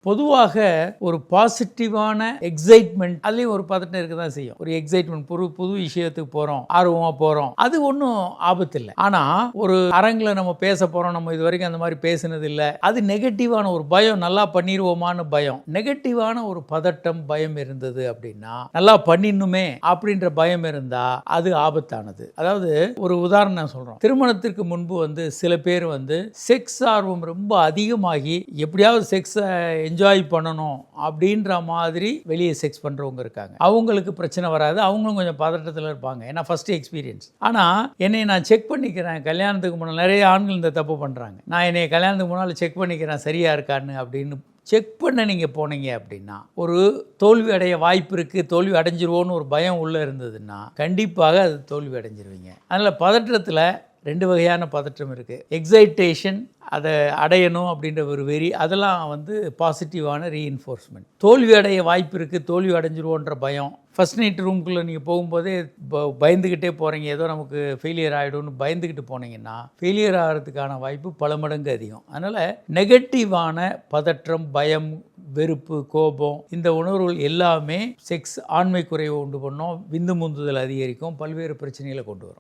பொதுவாக ஒரு பாசிட்டிவான எக்ஸைட்மெண்ட் அதுலேயும் ஒரு பதட்டம் இருக்க தான் செய்யும். ஒரு எக்ஸைட்மெண்ட் புது விஷயத்துக்கு போகிறோம், ஆர்வமாக போகிறோம், அது ஒன்றும் ஆபத்து இல்லை. ஆனால் ஒரு அரங்கில் நம்ம பேச போகிறோம், நம்ம இது வரைக்கும் அந்த மாதிரி பேசுனது இல்லை, அது நெகட்டிவான ஒரு பயம், நல்லா பண்ணிடுவோமான்னு பயம், நெகட்டிவான ஒரு பதட்டம் பயம் இருந்தது அப்படின்னா, நல்லா பண்ணிடணுமே அப்படின்ற பயம் இருந்தால் அது ஆபத்தானது. அதாவது ஒரு உதாரணம் சொல்கிறோம். திருமணத்திற்கு முன்பு சில பேர் செக்ஸ் ஆர்வம் ரொம்ப அதிகமாகி எப்படியாவது செக்ஸை என்ஜாய் பண்ணணும் அப்படின்ற மாதிரி வெளியே செக்ஸ் பண்ணுறவங்க இருக்காங்க. அவங்களுக்கு பிரச்சனை வராது, அவங்களும் கொஞ்சம் பதட்டத்தில் இருப்பாங்க, ஏன்னா ஃபர்ஸ்ட் எக்ஸ்பீரியன்ஸ். ஆனால் என்னை நான் செக் பண்ணிக்கிறேன், கல்யாணத்துக்கு முன்னால் நிறைய ஆண்கள் இந்த தப்பு பண்ணுறாங்க. நான் என்னை கல்யாணத்துக்கு முன்னால் செக் பண்ணிக்கிறேன் சரியாக இருக்கான்னு அப்படின்னு செக் பண்ண நீங்கள் போனீங்க அப்படின்னா ஒரு தோல்வி அடைய வாய்ப்பு இருக்குது, தோல்வி அடைஞ்சிருவோன்னு ஒரு பயம் உள்ளே இருந்ததுன்னா கண்டிப்பாக அது தோல்வி அடைஞ்சிருவீங்க. அதனால் பதற்றத்தில் ரெண்டு வகையான பதற்றம் இருக்குது. எக்ஸைட்டேஷன், அதை அடையணும் அப்படின்ற ஒரு வெறி, அதெல்லாம் பாசிட்டிவான ரீஇன்ஃபோர்ஸ்மெண்ட். தோல்வி அடைய வாய்ப்பு இருக்குது, தோல்வி அடைஞ்சிருவோன்ற பயம். ஃபர்ஸ்ட் நைட் ரூம்குள்ளே நீங்கள் போகும்போதே பயந்துக்கிட்டே போகிறீங்க, ஏதோ நமக்கு ஃபெயிலியர் ஆகிடும்னு பயந்துக்கிட்டு போனீங்கன்னா ஃபெயிலியர் ஆகிறதுக்கான வாய்ப்பு பல மடங்கு அதிகம். அதனால் நெகட்டிவான பதற்றம், பயம், வெறுப்பு, கோபம், இந்த உணர்வுகள் எல்லாமே செக்ஸ் ஆண்மை குறைவை உண்டு பண்ணும், விந்து முந்துதல் அதிகரிக்கும், பல்வேறு பிரச்சனைகளை கொண்டு வரும்.